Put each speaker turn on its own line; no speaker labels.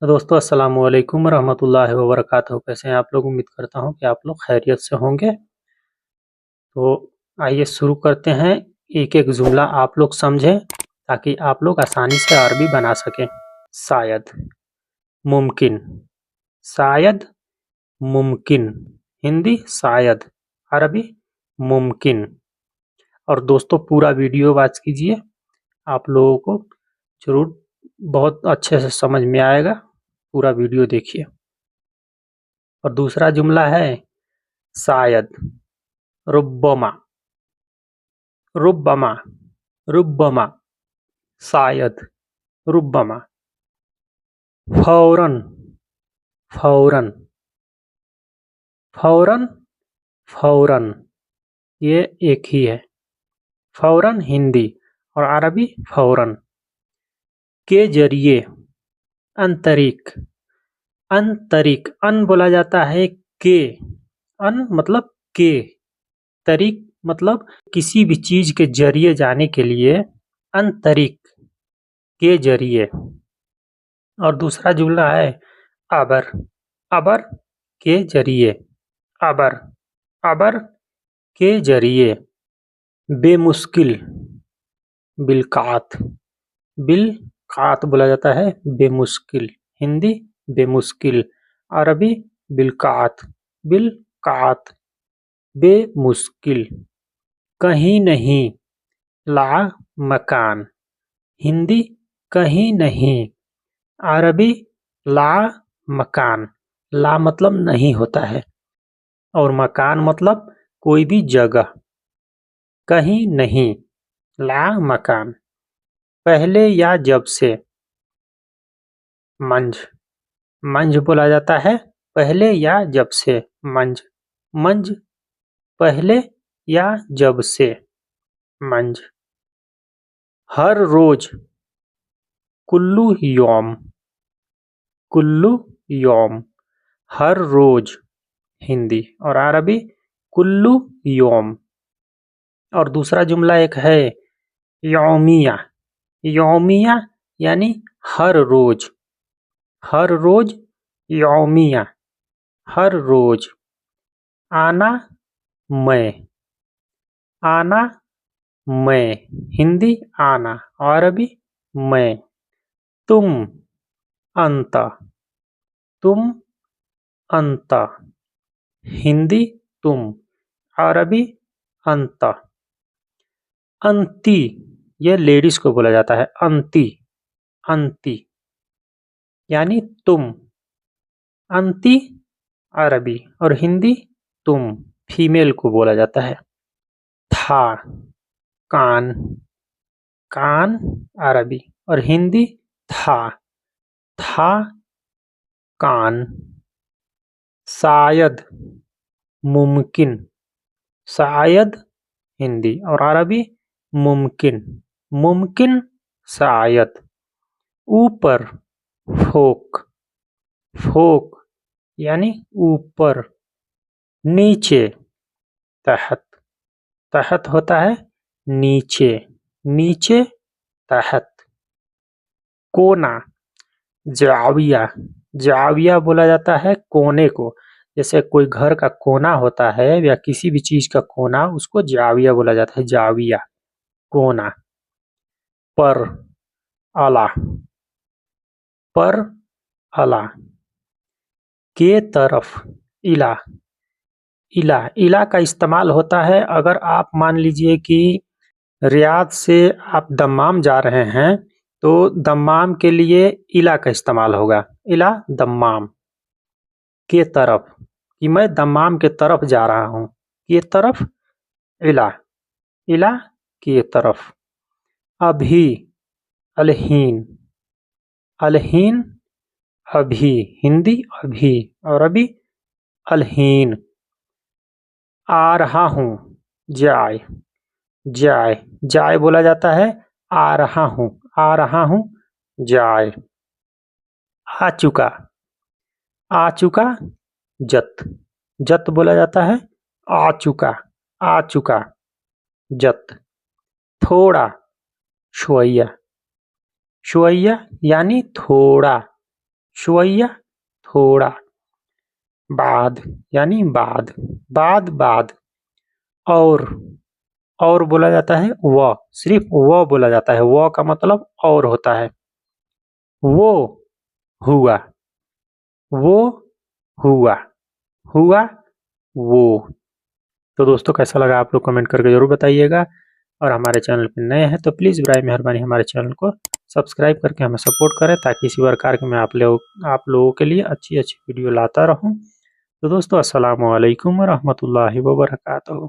तो दोस्तों अस्सलाम वालेकुम रहमतुल्लाहि व बरकातहू। कैसे हैं आप लोग? उम्मीद करता हूँ कि आप लोग खैरियत से होंगे। तो आइए शुरू करते हैं। एक-एक जुमला आप लोग समझें ताकि आप लोग आसानी से अरबी बना सकें। शायद, मुमकिन, शायद, मुमकिन। हिंदी शायद, अरबी मुमकिन। और दोस्तों पूरा वीडियो वॉच कीजिए, आप लोगों को ज़रूर बहुत अच्छे से समझ में आएगा। पूरा वीडियो देखिए। और दूसरा जुमला है शायद, रुब्बमा, रुब्बमा, रुब्बमा, शायद, रुब्बमा। फौरन, फौरन, फौरन, फौरन। ये एक ही है। फौरन हिंदी और अरबी फौरन। के जरिए, अंतरिक, अंतरिक। अन बोला जाता है के। अन मतलब के। तरीक मतलब किसी भी चीज के जरिए जाने के लिए। अंतरिक, के जरिए। और दूसरा जुमला है अबर, अबर के जरिए, अबर, अबर के जरिए। बेमुश्किल, बिलकात, बिलकात बोला जाता है बेमुश्किल। हिंदी बेमुश्किल, अरबी बिलकात, बिलकात। बेमुश्किल। कहीं नहीं, ला मकान। हिंदी कहीं नहीं, अरबी ला मकान। ला मतलब नहीं होता है और मकान मतलब कोई भी जगह। कहीं नहीं, ला मकान। पहले या जब से, मंझ, मंझ बोला जाता है पहले या जब से। मंझ, मंझ पहले या जब से, मंझ। हर रोज, कुल्लू यौम, कुल्लू यौम। हर रोज हिंदी और अरबी कुल्लू यौम। और दूसरा जुमला एक है यौमिया, यौमिया यानी हर रोज, हर रोज यौमिया, हर रोज। आना मैं, आना मैं। हिंदी आना, अरबी मैं। तुम, अंत, तुम, अंत। हिंदी तुम, अरबी अंत। अंती, ये लेडीज को बोला जाता है अंती, अंती यानी तुम। अंती अरबी और हिंदी तुम, फीमेल को बोला जाता है। था, कान, कान अरबी और हिंदी था, था कान। शायद, मुमकिन, शायद हिंदी और अरबी मुमकिन, मुमकिन शायद। ऊपर, फोक, फोक यानी ऊपर। नीचे, तहत, तहत होता है नीचे, नीचे तहत। कोना, जाविया, जाविया बोला जाता है कोने को। जैसे कोई घर का कोना होता है या किसी भी चीज का कोना, उसको जाविया बोला जाता है, जाविया, कोना। पर, अला, पर, अला। के तरफ, इला, इला, इला का इस्तेमाल होता है अगर आप मान लीजिए कि रियाद से आप दम्माम जा रहे हैं तो दम्माम के लिए इला का इस्तेमाल होगा। इला दम्माम, के तरफ, कि मैं दम्माम के तरफ जा रहा हूँ। के तरफ, इला, इला के तरफ। अभी, अलहीन, अलहीन अभी। हिंदी अभी और अभी अलहीन। आ रहा हूँ, जाए, जाए, जाए बोला जाता है आ रहा हूँ, आ रहा हूँ जाए। आ चुका, आ चुका जत, जत बोला जाता है आ चुका, आ चुका जत। थोड़ा, शुवैया, शुवैया यानी थोड़ा। शुवैया थोड़ा, बाद यानी बाद, बाद बाद, और बोला जाता है व, सिर्फ व बोला जाता है, व का मतलब और होता है। वो हुआ, वो हुआ, हुआ वो। तो दोस्तों कैसा लगा आप लोग कमेंट करके ज़रूर बताइएगा, और हमारे चैनल पर नए हैं तो प्लीज़ बराए मेहरबानी हमारे चैनल को सब्सक्राइब करके हमें सपोर्ट करें, ताकि इसी प्रकार के मैं आप लोगों के लिए अच्छी वीडियो लाता रहूं। तो दोस्तों अस्सलाम वालेकुम व रहमतुल्लाहि व बरकातहू।